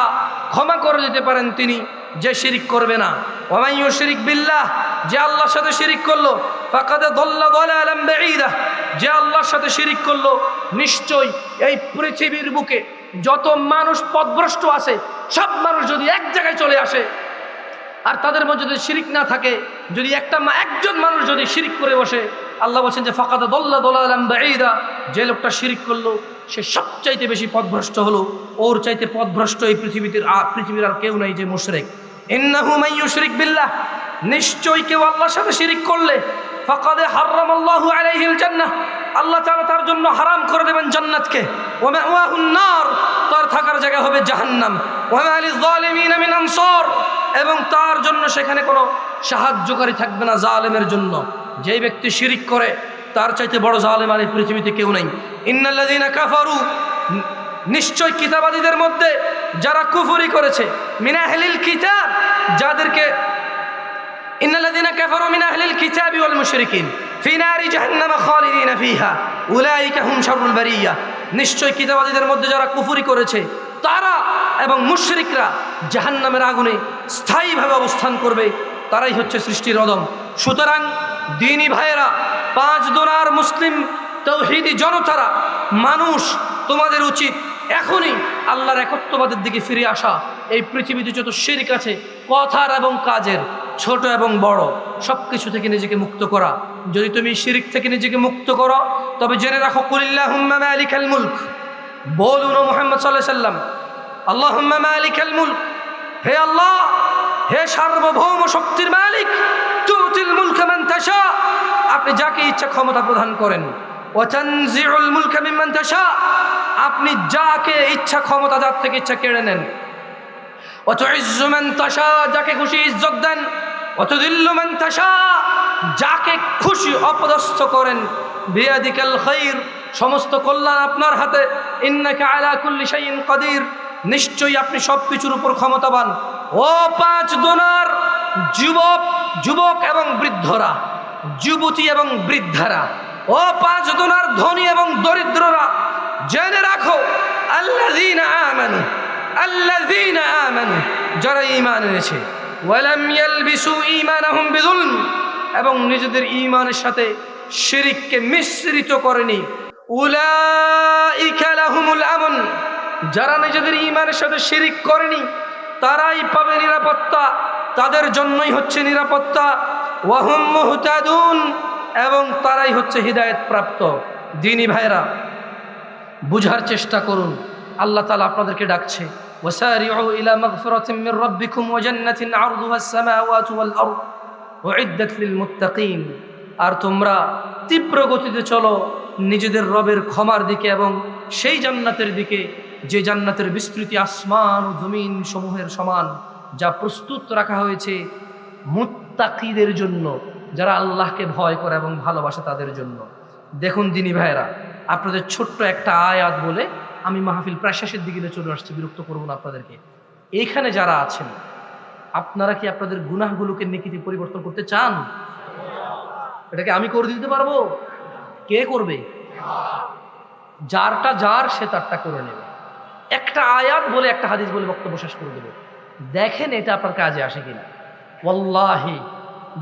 ক্ষমা করে দিতে পারেন তিনি, যে শিরক করবে না। ওয়া মান ইউশরিক বিল্লাহ, যে আল্লাহর সাথে শিরক করলো, ফাকাদ দাল্লা দালালান বাঈদা, যে আল্লাহর সাথে শিরক করলো, নিশ্চয় এই পৃথিবীর বুকে যত মানুষ পথভ্রষ্ট আছে, সব মানুষ যদি এক জায়গায় চলে আসে আর তাদের মধ্যে যদি শিরক না থাকে, যদি একজন মানুষ যদি শিরক করে বসে, আল্লাহ বলছেন যে ফাকাদ দাল্লা দালালান বাঈদা, যে লোকটা শিরক করলো সে সবচাইতে বেশি পথভ্রষ্ট হলো, ওর চাইতে পথভ্রষ্ট এই পৃথিবীর আর কেউ নাই যে মুশরিক। ইন্নাহু মান ইউশরিক বিল্লাহ, নিশ্চয় কেউ আল্লাহর সাথে শিরক করলে, ফাকাদ হারামাল্লাহু আলাইহিল জান্নাহ, আল্লাহ তাআলা তার জন্য হারাম করে দেবেন জান্নাতকে। ওয়া মাওয়াহুন নার, তার থাকার জায়গা হবে জাহান্নাম। ওয়া মা লিয-যালিমিনা মিন আনসার, এবং তার জন্য সেখানে কোনো সাহায্যকারী থাকবে না জালেমের জন্য। যেই ব্যক্তি শিরক করে তার চাইতে বড় জালেম আর এই পৃথিবীতে কেউ নাই। ইন্নাল্লাযীনা কাফারু, নিশ্চয় কিতাবাদীদের মধ্যে যারা কুফরি করেছে, মিন আহলিল কিতাব, যাদেরকে ইন্নাল্লাযীনা কাফারু মিন আহলিল কিতাবি ওয়াল মুশরিকিন ফি নারি জাহান্নাম খালিদিনা ফিহা উলাইকা হুম শাররুল বারিয়া, নিশ্চয় কিতাবাদীদের মধ্যে যারা কুফরি করেছে তারা এবং মুশরিকরা জাহান্নামের আগুনে স্থায়ীভাবে অবস্থান করবে, তারাই হচ্ছে সৃষ্টির অদম। সুতরাং দিনী ভাইয়েরা, 5 দোনার মুসলিম তৌহিদি জনতারা, মানুষ তোমাদের উচিত এখনই আল্লাহর একত্ববাদের দিকে ফিরে আসা। এই পৃথিবীতে যত শিরক আছে কথার এবং কাজের, ছোট এবং বড়, সব কিছু থেকে নিজেকে মুক্ত করা। যদি তুমি শিরক থেকে নিজেকে মুক্ত করো তবে জেনে রাখো, কুলিল্লাহুম্মা মালিকাল মুলক, বলুন ও মুহাম্মদ সাল্লাল্লাহু আলাইহি ওয়াসাল্লাম, আল্লাহুম্মা মালিকাল মুলক, হে আল্লাহ, হে সার্বভৌম শক্তির মালিক, তুতিল মুলকা মান তাশা, আপনি যাকে ইচ্ছা ক্ষমতা প্রদান করেন। ওয়া তানজিউল মুলকা মিম্মান তাশা, আপনি যাকে ইচ্ছা ক্ষমতা যার থেকে ইচ্ছা কেড়ে নেন। ওয়া তুইজ্জু মান তাশা, যাকে খুশি ইজ্জত দেন। ওয়া তুযিল্লু মান তাশা, যাকে খুশি অপদস্থ করেন। বিয়াদিকাল খায়র, সমস্ত কল্যাণ আপনার হাতে। ইন্নাকা আলা কুল্লি শাইইন কাদির, নিশ্চয়ই আপনি সব কিছুর উপর ক্ষমতাবান। ও পাঁচ দোনার যুবক এবং বৃদ্ধরা, যুবতী এবং বৃদ্ধারা, ও পাঁচ দোনার ধনী এবং দরিদ্ররা, জেনে রাখো, আল্লাযীনা আমানু, যারা ঈমান এনেছে, ওয়ালাম ইয়ালবিসু ঈমানাহুম বিযুলম, এবং নিজেদের ঈমানের সাথে শিরককে মিশ্রিত করেনি। উলাইকা লাহুমুল আমন, যারা নিজেদের ঈমানের সাথে শিরক করেনি তারাই পাবে নিরাপত্তা, তাদের জন্যই হচ্ছে নিরাপত্তা। ওয়াহুম মুহতাদুন, এবং তারাই হচ্ছে হিদায়াত প্রাপ্ত। দ্বীনি ভাইরা, বুঝার চেষ্টা করুন, আল্লাহ তাআলা আপনাদেরকে ডাকছে, ওয়াসারিউ ইলা মাগফিরাতিন মির রাব্বিকুম ওয়া জান্নাতিন আরদুহাস সামাওয়াতু ওয়াল আরদ উইদ্দাত লিল মুত্তাকিন। আর তোমরা তীব্র গতিতে চলো নিজেদের রবের ক্ষমার দিকে এবং সেই জান্নাতের দিকে, যে জান্নাতের বিস্তৃতি আসমান ও জমিন সমূহের সমান, যা প্রস্তুত রাখা হয়েছে মুত্তাকিদের জন্য, যারা আল্লাহকে ভয় করে এবং ভালোবাসে তাদের জন্য। দেখুন দ্বীনি ভাইরা, আপনাদের ছোট্ট একটা আয়াত বলে আমি মাহফিল প্রায় শেষের দিকে চলে আসছি, বিরক্ত করব না আপনাদেরকে। এইখানে যারা আছেন, আপনারা কি আপনাদের গুনাহগুলোকে নেকিতে পরিবর্তন করতে চান? এটাকে আমি করে দিতে পারবো? কে করবে? যারটা যার সে তারটা করে নেবে। একটা আয়াত বলে, একটা হাদিস বলে বক্তব্য শেষ করে দেবে। দেখেন এটা আপনার কাজে আসে কিনা। ওয়াল্লাহি,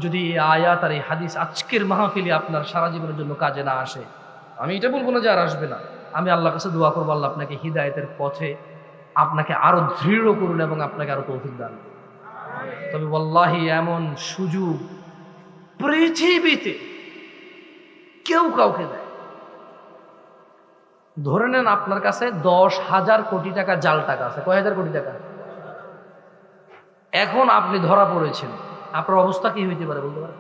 যদি এই আয়াত আর এই হাদিস আজকের মাহফিলে আপনার সারা জীবনের জন্য কাজে না আসে, আমি এটা বলবো না যে আর আসবে না, আমি আল্লাহর কাছে দোয়া করবো, আল্লাহ আপনাকে হিদায়াতের পথে আপনাকে আরো দৃঢ় করুন এবং আপনাকে আরো তৌফিক দান করুন। তবে ওয়াল্লাহি, এমন সুযোগ পৃথিবীতে কেউ কাউকে দেয়। ধরে নেন আপনার কাছে 10,000 কোটি টাকা জাল টাকা আছে। কয় হাজার কোটি টাকা? এখন আপনি ধরা পড়েছেন, আপনার অবস্থা কি হইতে পারে বলতে পারেন?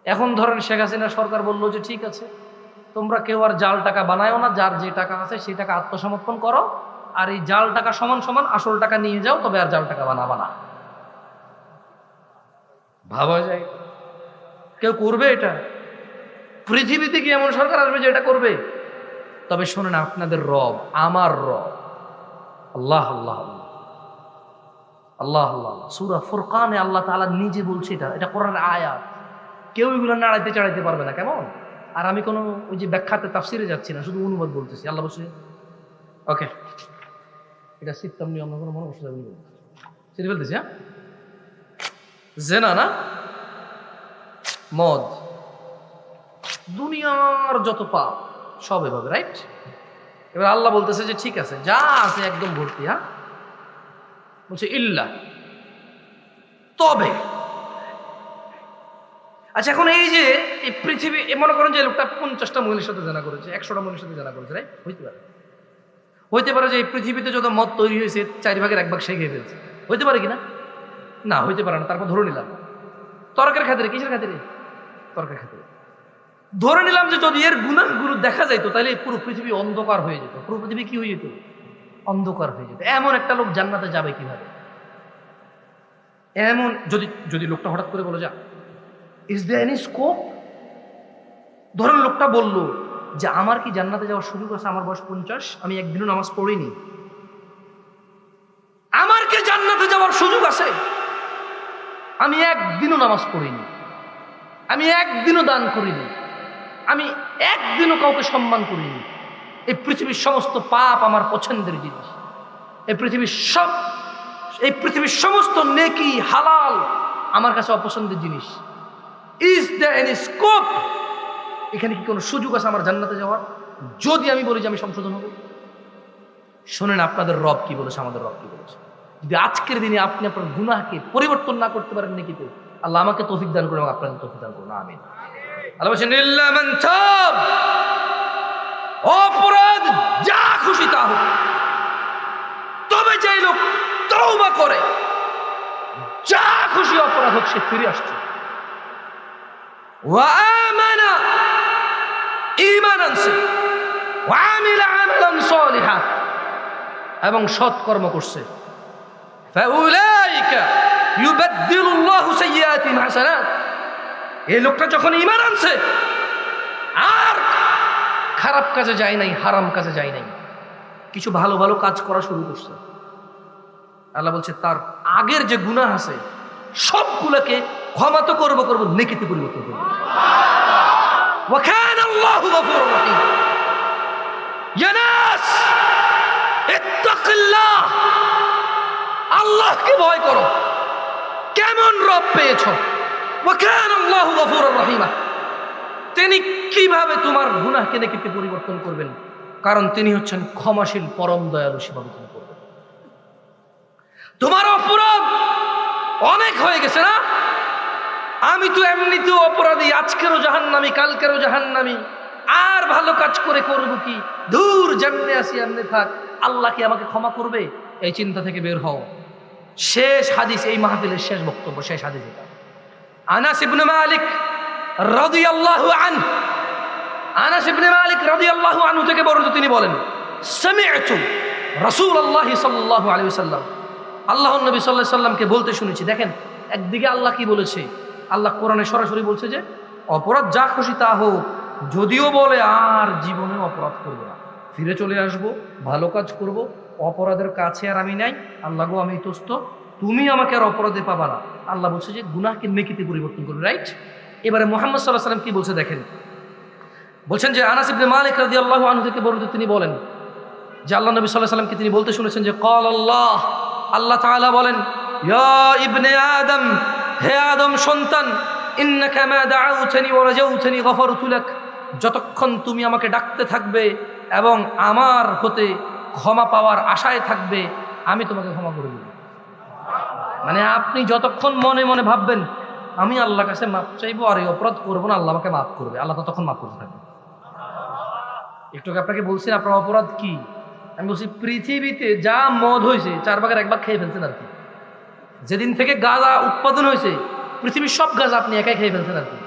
এখন ধরেন শেখ হাসিনা সরকার বললো যে ঠিক আছে, তোমরা কেউ আর জাল টাকা বানায়ও না, যার যে টাকা আছে সেই টাকা আত্মসমর্পণ করো, আর এই জাল টাকা সমান সমান আসল টাকা নিয়ে যাও, তবে আর জাল টাকা বানাবা না। ভাবা যায় কেউ করবে এটা? পৃথিবীতে কি এমন সরকার আসবে যে এটা করবে? তবে শোনেন, আপনাদের রব, আমার রব আল্লাহ, আল্লাহ আল্লাহ আল্লাহ। সূরা ফুরকানে আল্লাহ তাআলা নিজে বলছে, এটা কোরআনের আয়াত, কেউ এগুলো নাড়াইতে চাড়াইতে পারবে না। কেমন? আর আমি কোনো ওই যে ব্যাখ্যাতে তাফসিরে যাচ্ছি না, শুধু অনুবাদ বলতেছি। আল্লাহ বলছে, ওকে, এটা সিস্টেম নিয়ে অন্য কোনো মনে বসে যাবে না, সেটা বলতেছি। হ্যাঁ, জেনা না, মদ, দুনিয়ার যত পাপ সব এভাবে, রাইট? এবার আল্লাহ বলতেছে যে ঠিক আছে, যা আছে একদম ভর্তি। হ্যাঁ, বলছে ইল্লা, তবে। আচ্ছা, এখন এই যে এই পৃথিবী, মনে করেন যে লোকটা 50টা মহিলার সাথে জানা করেছে, 100টা মহিলার সাথে জানা করেছে, রাইট? হইতে পারে যে এই পৃথিবীতে যত মদ তৈরি হয়েছে 4 ভাগের 1 ভাগ সে খেয়ে ফেলছে। হইতে পারে কিনা? না, হইতে পারে না। তারপর ধরে নিলাম তর্কের খাতিরে, কিসের খাতিরে? তর্কের খাতিরে ধরে নিলাম যে যদি এর গুনাহগুলো দেখা যাইতো তাহলে পুরো পৃথিবী অন্ধকার হয়ে যেত। পুরো পৃথিবী কি হয়ে যেত? অন্ধকার হয়ে যেত। এমন একটা লোক জান্নাতে যাবে কিভাবে? এমন যদি লোকটা হঠাৎ করে বলে, যা ইজ দেয়ার এনি স্কোপ? ধরেন লোকটা বলল যে আমার কি জান্নাতে যাওয়ার সুযোগ আছে? আমার বয়স 50, আমি একদিনও নামাজ পড়িনি, আমার কি জান্নাতে যাওয়ার সুযোগ আছে? আমি একদিনও নামাজ পড়িনি, আমি একদিনও দান করিনি, আমি একদিনও কাউকে সম্মান করিনি। এই পৃথিবীর সমস্ত পাপ আমার পছন্দের জিনিস, এই পৃথিবীর সমস্ত নেকি হালাল আমার কাছে অপছন্দের জিনিস। Is there any scope? এখানে কি কোনো সুযোগ আছে আমার জান্নাতে যাওয়ার? যদি আমি বলি যে আমি সংশোধন হব? শোনেন আপনাদের রব কি বলেছে, আমাদের রব কি বলেছে। যদি আজকের দিনে আপনি আপনার গুনাহকে পরিবর্তন না করতে পারেন নেকিতে, আল্লাহ আমাকে তৌফিক দান করুন এবং আপনাকে তৌফিক দান করুন, আমিন। আল্লাহ বলেছেন ইল্লা মান তাব, অপরাধ যা খুশি তা হোক, তবে যেই লোক তওবা করে, যা খুশি অপরাধ হোক সে ফিরে আসছে, ওয়া আমানা, ঈমান আনছে, ওয়া আমিলা আমালান সালিহা, এবং সৎ কর্ম করছে, ফাউলাইকা ইউবাদদিলুল্লাহু সাইয়্যাতিহিম হাসানাত, এই লোকটা যখন ঈমান আনছে আর খারাপ কাজে যায় নাই, হারাম কাজে যায় নাই, কিছু ভালো ভালো কাজ করা শুরু করছে, আল্লাহ বলছে তার আগের যে গুনাহ আছে সবগুলোকে ক্ষমা তো করবো, নেকিতে পরিবর্তন করবো। ওয়া কানা আল্লাহু গফুরুর রহিম। ইয়া নাস ইত্তাকিল্লাহ, আল্লাহকে ভয় করো। কেমন রব পেয়েছো? ওয়া কানা আল্লাহু গফুরুর রহিম, তিনি কিভাবে তোমার গুনাহকে নেকিতে পরিবর্তন করবেন? কারণ তিনি হচ্ছেন ক্ষমাশীল, পরম দয়ালু, সেভাবে তিনি করবেন। তোমার অপরাধ অনেক হয়ে গেছে না? আমি তো এমনিতেও অপরাধী, আজকেরও জাহান্নামী, কালকেরও জাহান্নামী, আর ভালো কাজ করে করবো কি? দূর, যেমনে আসি এমনি থাক, আল্লাহ কি আমাকে ক্ষমা করবে? এই চিন্তা থেকে বের হও। শেষ হাদিস, এই মাহফিলের শেষ বক্তব্য, শেষ হাদিস এটা। আনাস ইবনে মালিক রাদিয়াল্লাহু আনহু, আনাস ইবনে মালিক রাদিয়াল্লাহু আনহু থেকে বর্ণিত, তিনি বলেন সামি'তু রাসূলুল্লাহ সাল্লাল্লাহু আলাইহি ওয়াসাল্লাম, আল্লাহর নবী সাল্লাল্লাহু আলাইহি ওয়াসাল্লামকে বলতে শুনেছি। দেখেন, একদিকে আল্লাহ কি বলেছে, আল্লাহ কোরআনে সরাসরি বলছে যে অপরাধ যা খুশি তা হোক, যদিও বলে আর জীবনে অপরাধ করবো না, ফিরে চলে আসব, ভালো কাজ করব, অপরাধের কাছে আর আমি নাই, আল্লাহ গো আমি তোস্ত, তুমি আমাকে আর অপরাধে পাবা না। আল্লাহ বলছে যে গুনাহকে নেকিতে পরিবর্তন করবে, রাইট? এবারে মুহাম্মদ সাল্লাল্লাহু আলাইহি ওয়াসাল্লাম কি বলছে দেখেন, বলছেন যে আনাস ইবনে মালিক রাদিয়াল্লাহু আনহু থেকে বর্ণিত, তিনি বলেন যে আল্লাহ নবী সাল্লাল্লাহু আলাইহি ওয়াসাল্লামকে তিনি বলতে শুনেছেন যে ক্বাল আল্লাহ, আল্লাহ তাআলা বলেন, ইয়া ইবনে আদম, হে আদম সন্তান, ইন্নাকা মা দাআউতানি ওয়া রাজাউতানি গফারতু লাক, যতক্ষণ তুমি আমাকে ডাকতে থাকবে এবং আমার হতে ক্ষমা পাওয়ার আশায় থাকবে, আমি তোমাকে ক্ষমা করে দেব। মানে আপনি যতক্ষণ মনে মনে ভাববেন আমি আল্লাহর কাছে মাপ চাইবো আর এই অপরাধ করবো না, আল্লাহ আমাকে মাফ করবে, আল্লাহ ততক্ষণ মাফ করতে থাকবে। একটু আপনাকে বলছি আপনার অপরাধ কি? আমি বলছি পৃথিবীতে যা মদ হয়েছে 4 ভাগের 1 ভাগ খেয়ে ফেলছেন আর কি। যেদিন থেকে গাঁজা উৎপাদন হয়েছে পৃথিবীর সব গাঁজা আপনি একাই খেয়ে ফেলছেন আর কি।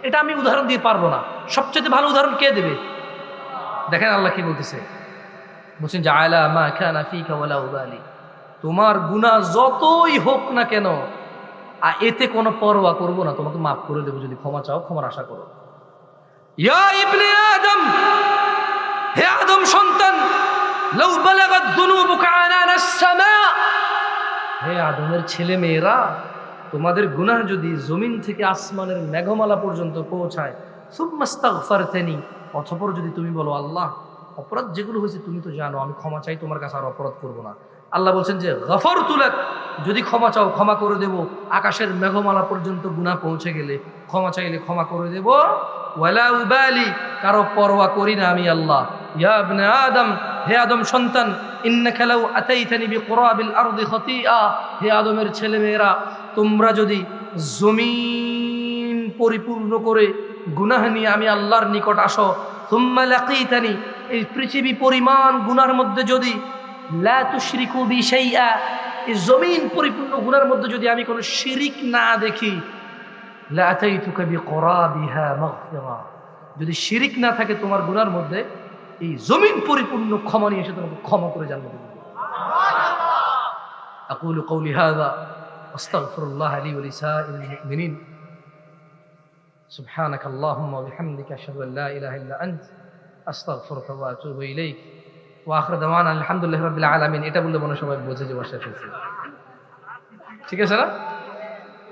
এটা আমি উদাহরণ দিয়ে পারবো না, সবচেয়ে ভালো উদাহরণ কে দেবে? দেখেন আল্লাহ কি বলতেছে, বলছেন যে আলা মা কানা ফিকা ওয়ালা উবালি, তোমার গুনাহ যতই হোক না কেন এতে কোনো পরোয়া করবো না, তোমাকে মাফ করে দেবো যদি ক্ষমা চাও, ক্ষমার আশা করো। ইয়া ইবনে আদম, হে আদম সন্তান, লাউ বালাগাত যুনুবুকা আনানাস সামা, হে আদমের ছেলে মেয়েরা, তোমাদের গুনাহ যদি জমিন থেকে আসমানের মেঘমালা পর্যন্ত পৌঁছায়, সুম্মাস্তাগফারতানি, অতঃপর যদি তুমি বলো আল্লাহ অপরাধ যেগুলো হয়েছে তুমি তো জানো, আমি ক্ষমা চাই তোমার কাছে, আর অপরাধ করবো না, আল্লাহ বলছেন যে গফারতু লাক, যদি ক্ষমা চাও ক্ষমা করে দেব, আকাশের মেঘমালা পর্যন্ত গুনাহ পৌঁছে গেলে ক্ষমা চাইলে ক্ষমা করে দেব, ওয়ালা উবালি, কারো পরোয়া করি না আমি আল্লাহ। ইয়া ইবনে আদম, হে আদম সন্তান, ইন্নাকা লাউ আতাইতানি বিকুরাবিল আরদি খাতিয়া, হে আদমের ছেলে মেয়েরা, তোমরা যদি জমিন পরিপূর্ণ করে গুনাহ নিয়ে আমি আল্লাহর নিকট আসো, সুম্মা লাকিতানি, এই পৃথিবী পরিমাণ গুনার মধ্যে যদি লা তুশরিকু বি শাইআ, এই জমিন পরিপূর্ণ গুনার মধ্যে যদি আমি কোনো শিরিক না দেখি, লা আতাইতুকা বিকুরাবিহা মাগফিরা, যদি শিরিক না থাকে তোমার গুনার মধ্যে, এই জমিন পরিপূর্ণ ক্ষমা নিয়ে এসে তোমাকে ক্ষমা করে জান্নাতে দেব। আকুলু কওলি হাযা আস্তাগফিরুল্লাহ লি ওয়া লিসাইরিল মুমিনিন, সুবহানাকা আল্লাহুম্মা ওয়া বিহামদিকা আশহাদু আল লা ইলাহা ইল্লা আনতা আস্তাগফিরুকা ওয়া আতুবু ইলাইক ওয়া আখিরু দাওয়ানা আলহামদুলিল্লাহি রাব্বিল আলামিন। এটা বললে মনে সবাই বোঝে যে বসে ফেলছে, ঠিক আছে না?